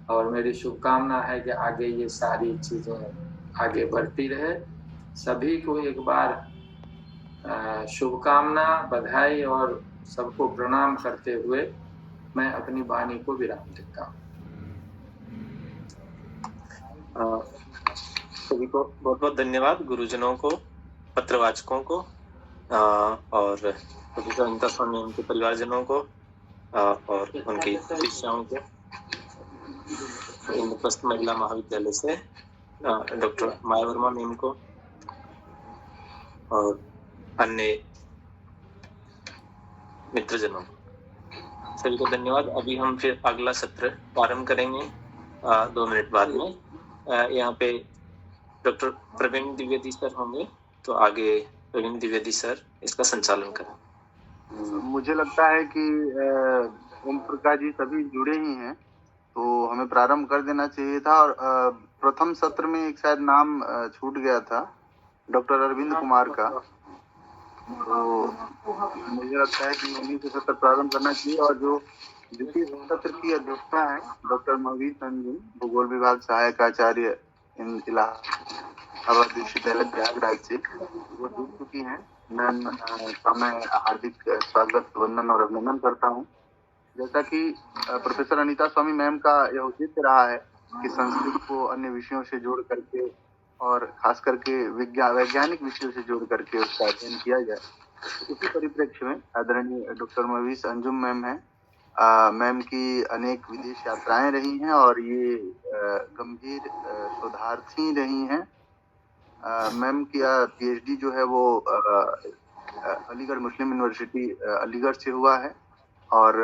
और मेरी शुभकामना है कि आगे ये सारी चीजें आगे बढ़ती रहे। सभी को एक बार शुभकामना, बधाई और सबको प्रणाम करते हुए मैं अपनी वाणी को विराम देता हूँ। सभी को बहुत बहुत धन्यवाद, गुरुजनों को, पत्रवाचकों को और प्रोफेसर अनिता स्वामी उनके परिवारजनों को और उनकी शिष्याओं को, इंद्रप्रस्थ महिला महाविद्यालय से डॉक्टर माया वर्मा मैम को और अन्य मित्रजनों को, सभी को धन्यवाद। अभी हम फिर अगला सत्र प्रारंभ करेंगे 2 मिनट बाद में। यहाँ पे डॉक्टर प्रवीण द्विवेदी सर होंगे, तो आगे प्रवीण द्विवेदी सर इसका संचालन करें। मुझे लगता है कि ओम प्रकाश जी सभी जुड़े ही हैं, तो हमें प्रारंभ कर देना चाहिए था। और प्रथम सत्र में एक शायद नाम छूट गया था, डॉक्टर अरविंद कुमार का, तो मुझे लगता है कि उन्हीं से सत्र प्रारंभ करना चाहिए। और जो द्वितीय सत्र की अध्यक्षता है डॉक्टर महवीर अंजुम, भूगोल विभाग सहायक आचार्य इलाहाबाद विश्वविद्यालय प्रयागराज से, वो जुड़ चुकी हैं। मैं हार्दिक स्वागत, वंदन और अभिनंदन करता हूँ। जैसा कि प्रोफेसर अनीता स्वामी मैम का यह उद्देश्य रहा है कि संस्कृत को अन्य विषयों से जोड़ करके और खास करके वैज्ञानिक विषयों से जोड़ करके उसका अध्ययन किया जाए, तो उसी परिप्रेक्ष्य में आदरणीय डॉक्टर महवीर अंजुम मैम है। मैम की अनेक विदेश यात्राएं रही हैं और ये गंभीर शोधार्थी रही हैं। मैम की पीएचडी जो है वो अलीगढ़ मुस्लिम यूनिवर्सिटी अलीगढ़ से हुआ है और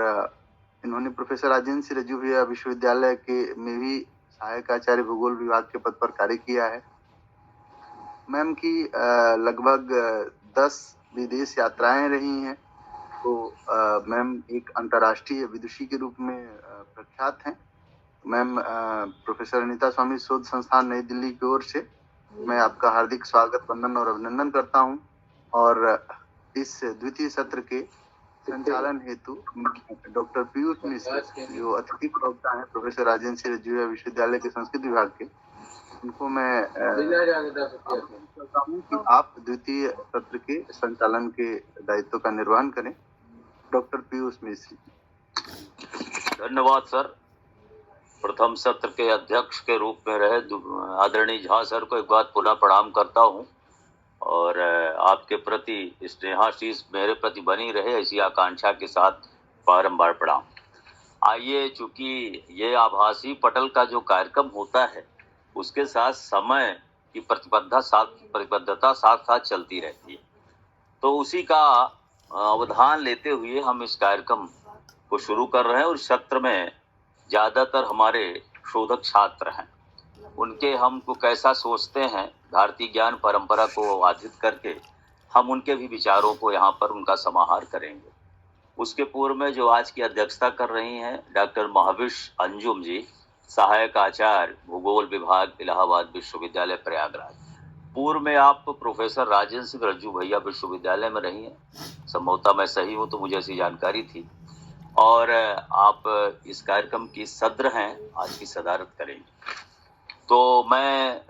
इन्होंने प्रोफेसर राजेंद्र रजूभिया विश्वविद्यालय के में भी सहायक आचार्य भूगोल विभाग के पद पर कार्य किया है। मैम की लगभग 10 विदेश यात्राएं रही हैं, तो मैम एक अंतर्राष्ट्रीय विदुषी के रूप में प्रख्यात हैं। मैम प्रोफेसर अनीता स्वामी शोध संस्थान नई दिल्ली की ओर से मैं आपका हार्दिक स्वागत, वंदन और अभिनंदन करता हूं। और इस द्वितीय सत्र के संचालन हेतु डॉक्टर पीयूष मिश्र जो अतिथि प्रवक्ता हैं प्रोफेसर राजेंद्र रजूभिया विश्वविद्यालय के संस्कृत विभाग के, उनको मैं कहता हूँ कि आप द्वितीय सत्र के संचालन के दायित्व का निर्वहन करें। डॉक्टर पीयूष मिश्र। धन्यवाद सर। प्रथम सत्र के अध्यक्ष के रूप में रहे आदरणीय झा सर को एक बार पुनः प्रणाम करता हूं और आपके प्रति स्नेहाशीष मेरे प्रति बनी रहे, ऐसी आकांक्षा के साथ बारंबार प्रणाम। आइए, चूंकि ये आभासी पटल का जो कार्यक्रम होता है उसके साथ समय की प्रतिबद्धता साथ साथ चलती रहती है, तो उसी का अवधान लेते हुए हम इस कार्यक्रम को शुरू कर रहे हैं। और सत्र में ज्यादातर हमारे शोधक छात्र हैं, उनके हमको कैसा सोचते हैं, भारतीय ज्ञान परंपरा को आधारित करके हम उनके भी विचारों को यहाँ पर उनका समाहार करेंगे। उसके पूर्व में जो आज की अध्यक्षता कर रही हैं डॉक्टर महाविश अंजुम जी, सहायक आचार्य भूगोल विभाग इलाहाबाद विश्वविद्यालय प्रयागराज। पूर्व में आप प्रोफेसर राजेंद्र सिंह रज्जू भैया विश्वविद्यालय में रही हैं, संभवतः मैं सही हूं तो मुझे ऐसी जानकारी थी, और आप इस कार्यक्रम की सदर हैं, आज की सदारत करेंगे। तो मैं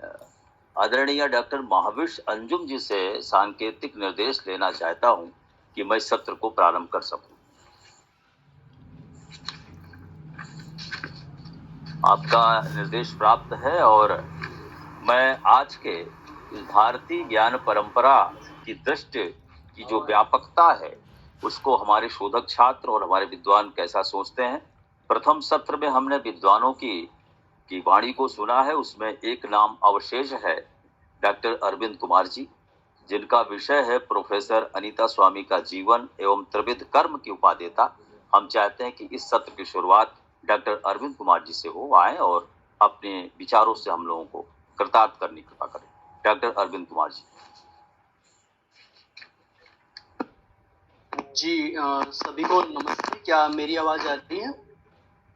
आदरणीय डॉक्टर महाविश अंजुम जी से सांकेतिक निर्देश लेना चाहता हूं कि मैं सत्र को प्रारंभ कर सकूं। आपका निर्देश प्राप्त है और मैं आज के इस भारतीय ज्ञान परंपरा की दृष्टि की जो व्यापकता है उसको हमारे शोधक छात्र और हमारे विद्वान कैसा सोचते हैं। प्रथम सत्र में हमने विद्वानों की वाणी को सुना है, उसमें एक नाम अवशेष है डॉक्टर अरविंद कुमार जी, जिनका विषय है प्रोफेसर अनीता स्वामी का जीवन एवं त्रिविध कर्म की उपादेयता। हम चाहते हैं कि इस सत्र की शुरुआत डॉक्टर अरविंद कुमार जी से हो, आए और अपने विचारों से हम लोगों को कृतार्थ करने की कृपा करें। डॉक्टर अरविंद कुमार जी। जी सभी को नमस्ते। क्या मेरी आवाज आ रही है?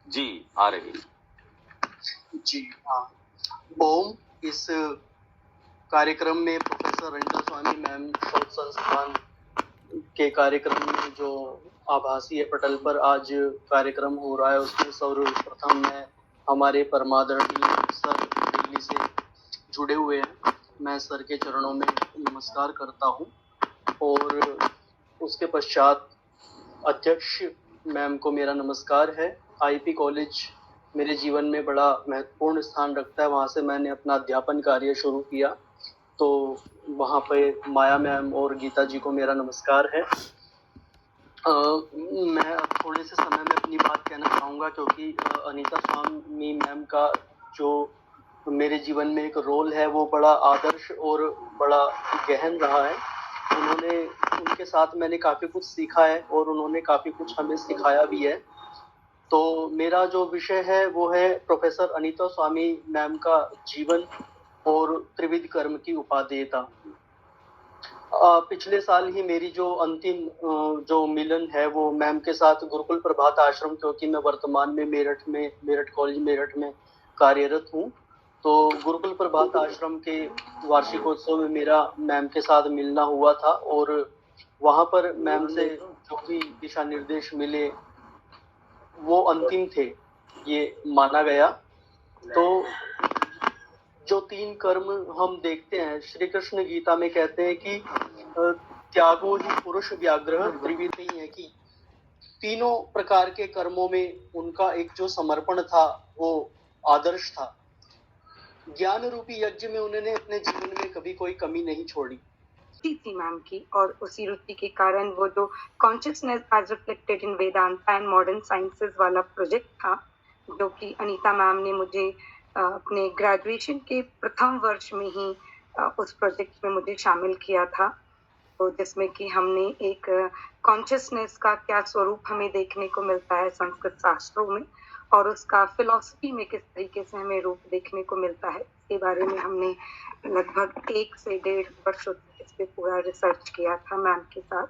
जी आ रही है। जी हाँ। ओम। इस कार्यक्रम में प्रोफेसर अनीता स्वामी मैम शोध संस्थान के कार्यक्रम में जो आभासी पटल पर आज कार्यक्रम हो रहा है उसमें सर्वप्रथम मैं हमारे परमादरणीय सर दिल्ली से जुड़े हुए हैं, मैं सर के चरणों में नमस्कार करता हूं। और उसके पश्चात अध्यक्ष मैम को मेरा नमस्कार है। आईपी कॉलेज मेरे जीवन में बड़ा महत्वपूर्ण स्थान रखता है, वहाँ से मैंने अपना अध्यापन कार्य शुरू किया, तो वहाँ पे माया मैम और गीता जी को मेरा नमस्कार है। मैं अब थोड़े से समय में अपनी बात कहना चाहूँगा, क्योंकि अनीता स्वामी मैम का जो मेरे जीवन में एक रोल है वो बड़ा आदर्श और बड़ा गहन रहा है। उनके साथ मैंने काफ़ी कुछ सीखा है और उन्होंने काफ़ी कुछ हमें सिखाया भी है। तो मेरा जो विषय है वो है प्रोफेसर अनीता स्वामी मैम का जीवन और त्रिविध कर्म की उपादेयता। पिछले साल ही मेरी जो अंतिम जो मिलन है वो मैम के साथ गुरुकुल प्रभात आश्रम, क्योंकि मैं वर्तमान में मेरठ कॉलेज मेरठ में कार्यरत हूँ, तो गुरुकुल प्रभात आश्रम के वार्षिकोत्सव में मेरा मैम के साथ मिलना हुआ था और वहाँ पर मैम से जो भी दिशा निर्देश मिले वो अंतिम थे ये माना गया। तो जो 3 कर्म हम देखते हैं, श्री कृष्ण गीता में कहते हैं कि त्यागो ही पुरुष व्याघ्र त्रिविध ही है, कि तीनों प्रकार के कर्मों में उनका एक जो समर्पण था वो आदर्श था। ज्ञान रूपी यज्ञ में उन्होंने अपने जीवन में कभी कोई कमी नहीं छोड़ी थी मैम की, और उसी रुचि के कारण वो जो consciousness as reflected in Vedanta and modern sciences वाला प्रोजेक्ट था, जो कि अनीता मैम ने मुझे अपने ग्रेजुएशन के प्रथम वर्ष में ही उस प्रोजेक्ट में मुझे शामिल किया था, तो जिसमें कि हमने एक कॉन्शियसनेस का क्या स्वरूप हमें देखने को मिलता है संस्कृत शास्त्रों में और उसका फिलॉसफी में किस तरीके से हमें रूप देखने को मिलता है, इसके बारे में हमने लगभग 1 से 1.5 वर्ष इस पे पूरा रिसर्च किया था मैम के साथ।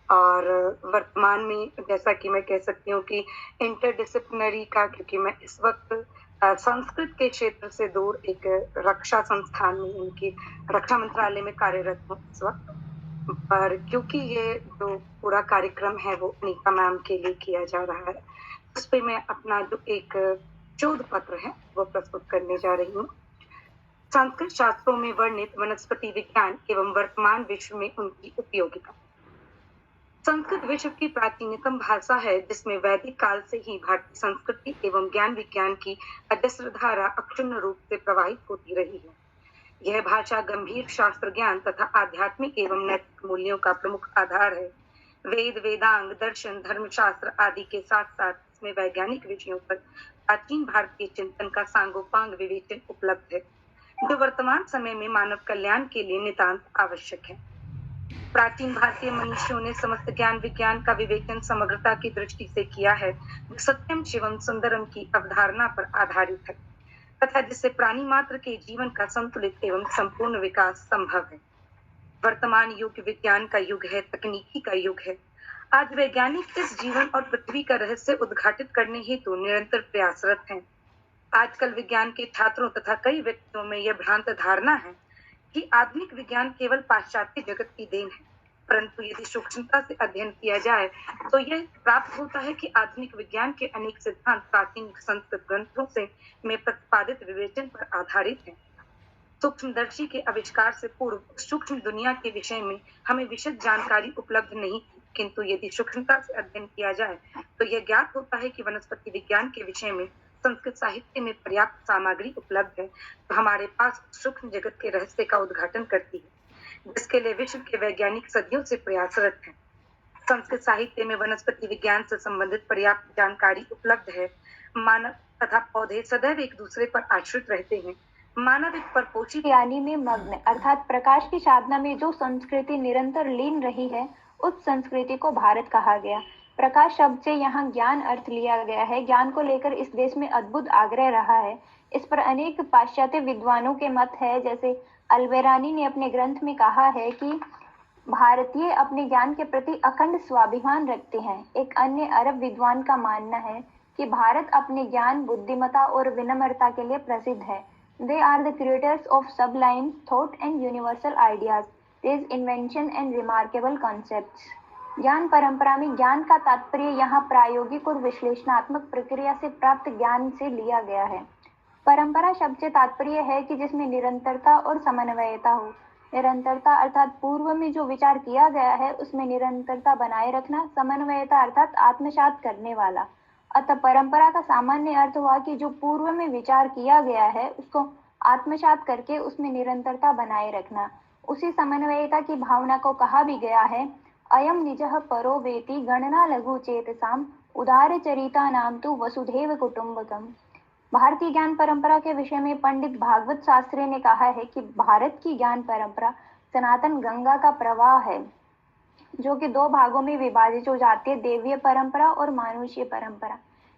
और वर्तमान में जैसा कि मैं कह सकती हूँ कि इंटरडिसिप्लिनरी का, क्योंकि मैं इस वक्त संस्कृत के क्षेत्र से दूर एक रक्षा संस्थान में, उनकी रक्षा मंत्रालय में कार्यरत हूँ इस वक्त, पर क्योंकि ये जो पूरा कार्यक्रम है वो अनीता मैम के लिए किया जा रहा है, उस पे मैं अपना जो एक शोध पत्र है वो प्रस्तुत करने जा रही हूँ। संस्कृत शास्त्रों में वर्णित वनस्पति विज्ञान एवं वर्तमान विश्व में उनकी उपयोगिता। संस्कृत विश्व की प्राचीनतम भाषा है, जिसमें वैदिक काल से ही भारतीय संस्कृति एवं ज्ञान विज्ञान की अजस्र धारा अक्षुण्ण रूप से प्रवाहित होती रही है। यह भाषा गंभीर शास्त्र ज्ञान तथा आध्यात्मिक एवं नैतिक मूल्यों का प्रमुख आधार है। वेद, वेदांग, दर्शन, धर्मशास्त्र आदि के साथ साथ इसमें वैज्ञानिक विषयों पर प्राचीन भारतीय चिंतन का सांगोपांग विवेचन उपलब्ध है, जो वर्तमान समय में मानव कल्याण के लिए नितांत आवश्यक है। प्राचीन भारतीय मनुष्यों ने समस्त ज्ञान विज्ञान का विवेचन समग्रता की दृष्टि से किया है, जो सत्यम शिवम सुंदरम की अवधारणा पर आधारित है तथा जिससे प्राणी मात्र के जीवन का संतुलित एवं संपूर्ण विकास संभव है। वर्तमान युग विज्ञान का युग है, तकनीकी का युग है। आज वैज्ञानिक इस जीवन और पृथ्वी का रहस्य उद्घाटित करने हेतु निरंतर प्रयासरत हैं। आजकल विज्ञान के छात्रों तथा कई व्यक्तियों में यह भ्रांत धारणा है कि आधुनिक विज्ञान केवल पाश्चात्य जगत की देन है, परंतु यदि सूक्ष्मता से अध्ययन किया जाए तो यह प्राप्त होता है कि आधुनिक विज्ञान के अनेक सिद्धांत प्राचीन संस्कृत ग्रंथों से में प्रतिपादित विवेचन पर आधारित हैं। सूक्ष्मदर्शी के आविष्कार से पूर्व सूक्ष्म दुनिया के विषय में हमें विशद जानकारी उपलब्ध नहीं, किंतु यदि सूक्ष्मता से अध्ययन किया जाए तो यह ज्ञात होता है कि वनस्पति विज्ञान के विषय में संस्कृत साहित्य में पर्याप्त सामग्री उपलब्ध है तो हमारे पास सूक्ष्म जगत के रहस्य का उद्घाटन करती है, जिसके लिए विश्व के वैज्ञानिक सदियों से प्रयासरत हैं। संस्कृत साहित्य में वनस्पति विज्ञान से संबंधित पर्याप्त जानकारी उपलब्ध है। मानव तथा पौधे सदैव एक दूसरे पर आश्रित रहते हैं। मानव एक परपोषी यानी में मग्न अर्थात प्रकाश की साधना में जो संस्कृति निरंतर लीन रही है, उस संस्कृति को भारत कहा गया। प्रकाश शब्द से यहाँ ज्ञान अर्थ लिया गया है। ज्ञान को लेकर इस देश में अद्भुत आग्रह रहा है। इस पर अनेक पाश्चात्य विद्वानों के मत है। जैसे अल्बेरानी ने अपने ग्रंथ में कहा है कि भारतीय अपने ज्ञान के प्रति अखंड स्वाभिमान रखते हैं। एक अन्य अरब विद्वान का मानना है कि भारत अपने ज्ञान, बुद्धिमत्ता और विनम्रता के लिए प्रसिद्ध है। They are the creators of sublime thought and universal ideas. There is invention and remarkable concepts. ज्ञान परंपरा में ज्ञान का तात्पर्य यहाँ प्रायोगिक और विश्लेषणात्मक प्रक्रिया से प्राप्त ज्ञान से लिया गया है। परंपरा शब्द से तात्पर्य है कि जिसमें निरंतरता और समन्वयता हो। निरंतरता अर्थात पूर्व में जो विचार किया गया है उसमें निरंतरता बनाए रखना। समन्वयता अर्थात आत्मसात करने वाला। अतः परंपरा का सामान्य अर्थ हुआ कि जो पूर्व में विचार किया गया है उसको आत्मसात करके उसमें निरंतरता बनाए रखना। उसी समन्वयता की भावना को कहा भी गया है, अयम निजः परो वेति गणना लघु चेतसाम उदार चरिता नाम तु वसुधैव कुटुंबकम। भारतीय ज्ञान परंपरा के विषय में पंडित भागवत शास्त्री ने कहा है कि भारत की ज्ञान परंपरा सनातन गंगा का प्रवाह है, जो कि दो भागों में विभाजित हो जाती है, देवीय परंपरा और मानुष्य परंपरा।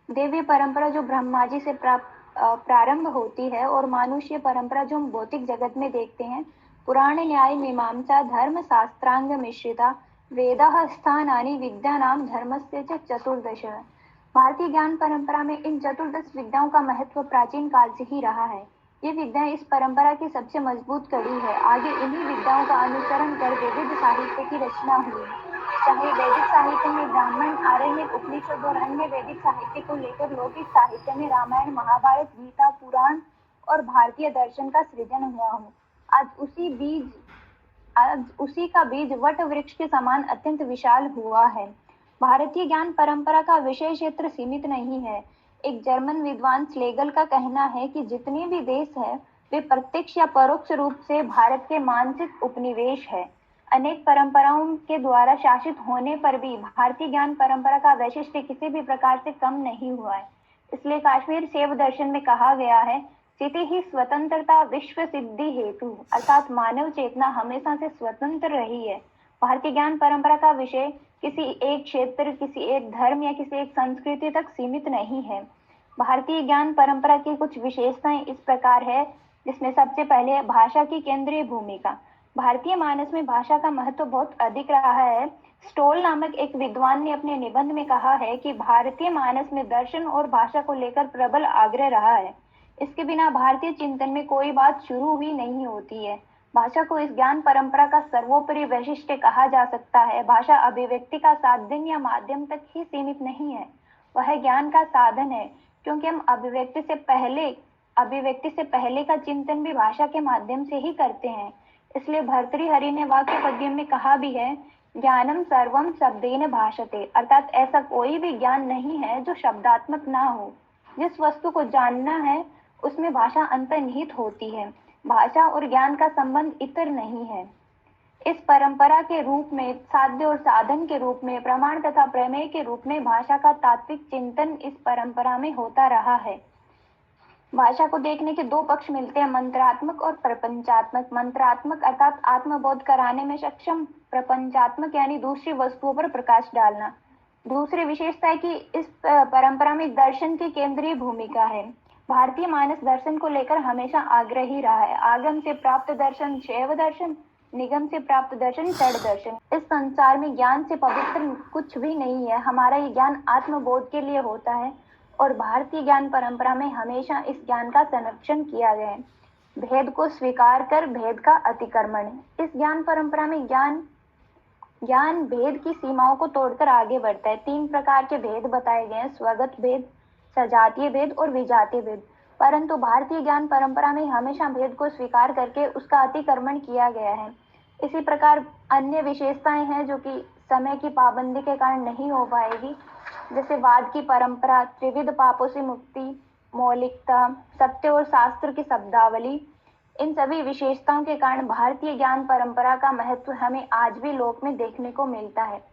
देवीय परंपरा जो ब्रह्मा जी से प्रारंभ होती है और मानुष्य परंपरा जो हम भौतिक जगत में देखते हैं। पुराण न्याय मीमांसा धर्म शास्त्रांग मिश्रिता वेदाः स्थानानि विद्यानाम धर्मस्य च चतुर्दश। भारतीय ज्ञान परंपरा में इन चतुर्दश विद्याओं का महत्व प्राचीन काल से ही रहा है। ये विद्याएं इस परंपरा की सबसे मजबूत कड़ी है। आगे इन्हीं विद्याओं का अनुसरण कर विविध साहित्य की रचना हुई। चाहे वैदिक साहित्य में ब्राह्मण, आरण्यक, उपनिषद और अन्य वैदिक साहित्य को लेकर लौकिक साहित्य में रामायण, महाभारत, गीता, पुराण और भारतीय दर्शन का सृजन हुआ हो। आज उसी का बीज वट वृक्ष के समान अत्यंत विशाल हुआ है। भारतीय ज्ञान परंपरा का विषय क्षेत्र सीमित नहीं है। एक जर्मन विद्वान स्लेगल का कहना है कि जितने भी देश है वे प्रत्यक्ष या परोक्ष रूप से भारत के मानसिक उपनिवेश है। अनेक परंपराओं के द्वारा शासित होने पर भी भारतीय ज्ञान परंपरा का वैशिष्ट्य किसी भी प्रकार से कम नहीं हुआ है। इसलिए काश्मीर शैव दर्शन में कहा गया है, स्थिति ही स्वतंत्रता विश्व सिद्धि हेतु, अर्थात मानव चेतना हमेशा से स्वतंत्र रही है। भारतीय ज्ञान परंपरा का विषय किसी एक क्षेत्र, किसी एक धर्म या किसी एक संस्कृति तक सीमित नहीं है। भारतीय ज्ञान परंपरा की कुछ विशेषताएं इस प्रकार है, जिसमें सबसे पहले है भाषा की केंद्रीय भूमिका। भारतीय मानस में भाषा का महत्व बहुत अधिक रहा है। स्टोल नामक एक विद्वान ने अपने निबंध में कहा है कि भारतीय मानस में दर्शन और भाषा को लेकर प्रबल आग्रह रहा है। इसके बिना भारतीय चिंतन में कोई बात शुरू ही नहीं होती है। भाषा को इस ज्ञान परंपरा का सर्वोपरि वैशिष्ट्य कहा जा सकता है। भाषा अभिव्यक्ति का साधन या माध्यम तक ही सीमित नहीं है, वह ज्ञान का साधन है, क्योंकि हम अभिव्यक्ति से पहले का चिंतन भी भाषा के माध्यम से ही करते हैं। इसलिए भर्तृहरि ने वाक्य पद्य में कहा भी है, ज्ञानम सर्वम शब्देन भाषते, अर्थात ऐसा कोई भी ज्ञान नहीं है जो शब्दात्मक ना हो। जिस वस्तु को जानना है उसमें भाषा अंतर्निहित होती है। भाषा और ज्ञान का संबंध इतर नहीं है। इस परंपरा के रूप में, साध्य और साधन के रूप में, प्रमाण तथा प्रमेय के रूप में भाषा का तात्विक चिंतन इस परंपरा में होता रहा है। भाषा को देखने के दो पक्ष मिलते हैं, मंत्रात्मक और प्रपंचात्मक। मंत्रात्मक अर्थात आत्मबोध कराने में सक्षम, प्रपंचात्मक यानी दूसरी वस्तुओं पर प्रकाश डालना। दूसरी विशेषता है कि इस परंपरा में दर्शन की केंद्रीय भूमिका है। भारतीय मानस दर्शन को लेकर हमेशा आग्रही रहा है। आगम से प्राप्त दर्शन शैव दर्शन, निगम से प्राप्त दर्शन जड़ दर्शन। इस संसार में ज्ञान से पवित्र कुछ भी नहीं है। हमारा ये ज्ञान आत्मबोध के लिए होता है और भारतीय ज्ञान परंपरा में हमेशा इस ज्ञान का संरक्षण किया गया है। भेद को स्वीकार कर भेद का अतिक्रमण है। इस ज्ञान परंपरा में ज्ञान भेद की सीमाओं को तोड़कर आगे बढ़ता है। 3 प्रकार के भेद बताए गए हैं, स्वगत भेद, सजातीय भेद और विजातीय भेद। परंतु भारतीय ज्ञान परंपरा में हमेशा भेद को स्वीकार करके उसका अतिक्रमण किया गया है। इसी प्रकार अन्य विशेषताएं हैं जो कि समय की पाबंदी के कारण नहीं हो पाएगी, जैसे वाद की परंपरा, त्रिविध पापों से मुक्ति, मौलिकता, सत्य और शास्त्र की शब्दावली। इन सभी विशेषताओं के कारण भारतीय ज्ञान परंपरा का महत्व हमें आज भी लोक में देखने को मिलता है।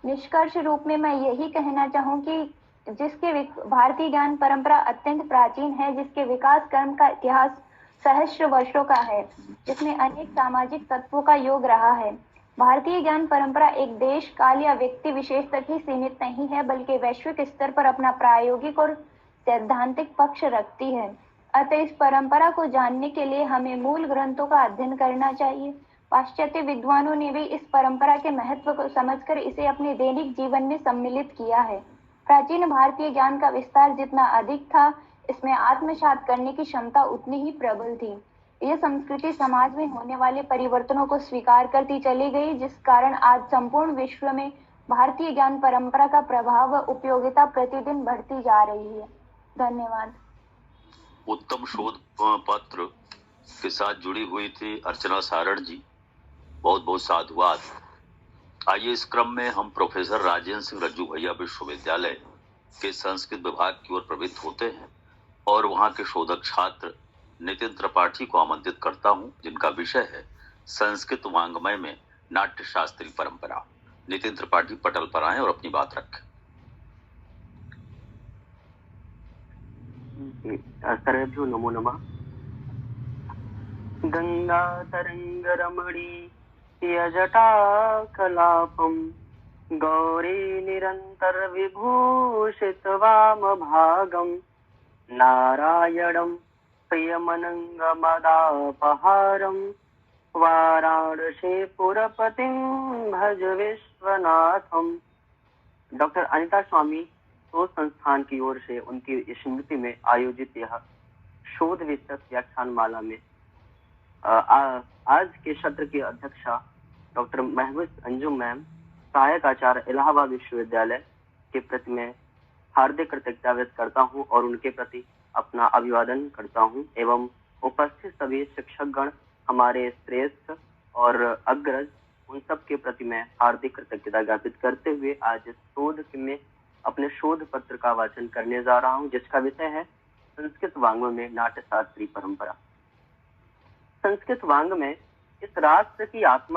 निष्कर्ष रूप में मैं यही कहना चाहूँ कि भारतीय ज्ञान परंपरा अत्यंत प्राचीन है, जिसके विकास क्रम का इतिहास सहस्र वर्षों का है, जिसमें अनेक सामाजिक तत्वों का योग रहा है। भारतीय ज्ञान परंपरा एक देश, काल या व्यक्ति विशेष तक ही सीमित नहीं है, बल्कि वैश्विक स्तर पर अपना प्रायोगिक और सैद्धांतिक पक्ष रखती है। अतः इस परंपरा को जानने के लिए हमें मूल ग्रंथों का अध्ययन करना चाहिए। पाश्चात्य विद्वानों ने भी इस परंपरा के महत्व को समझकर इसे अपने दैनिक जीवन में सम्मिलित किया है। प्राचीन भारतीय ज्ञान का विस्तार जितना अधिक था, इसमें आत्मसात करने की क्षमता उतनी ही प्रबल थी। यह संस्कृति समाज में होने वाले परिवर्तनों को स्वीकार करती चली गई, जिस कारण आज संपूर्ण विश्व में भारतीय ज्ञान परंपरा का प्रभाव व उपयोगिता प्रतिदिन बढ़ती जा रही है। धन्यवाद। उत्तम शोध पत्र के साथ जुड़ी हुई थी अर्चना सारण जी, बहुत बहुत साधुवाद। आइए इस क्रम में हम प्रोफेसर राजेंद्र सिंह रज्जू भैया विश्वविद्यालय के संस्कृत विभाग की ओर प्रवृत्त होते हैं और वहां के शोधक छात्र नितिन त्रिपाठी को आमंत्रित करता हूं, जिनका विषय है संस्कृत वांग्मय में नाट्य शास्त्रीय परंपरा। नितिन त्रिपाठी पटल पर आए और अपनी बात रखें। सर्वेभ्यो नमो नमः। गंगा तरंग रमणी यजटा कलापम गौरी निरंतर विभूषित वाम भागम नारायणं प्रियमनंगमदापहारं वाराणसी पुरपतिं भज विश्वनाथम। डॉक्टर अनिता स्वामी शोध संस्थान की ओर से उनकी स्मृति में आयोजित यह शोध विषयक व्याख्यान माला में आज के सत्र की अध्यक्षा डॉक्टर महबूब अंजुम मैम, सहायक आचार्य इलाहाबाद विश्वविद्यालय के प्रति मैं हार्दिक कृतज्ञता व्यक्त करता हूं और उनके प्रति अपना अभिवादन करता हूं एवं उपस्थित सभी शिक्षकगण, हमारे श्रेष्ठ और अग्रज, उन सब के प्रति मैं हार्दिक कृतज्ञता ज्ञापित करते हुए आज शोध में अपने शोध पत्र का वाचन करने जा रहा हूं, जिसका विषय है संस्कृत वाङ्मय में नाट्य शास्त्रीय परंपरा। संस्कृत वाङ्मय इस राष्ट्र की आत्मा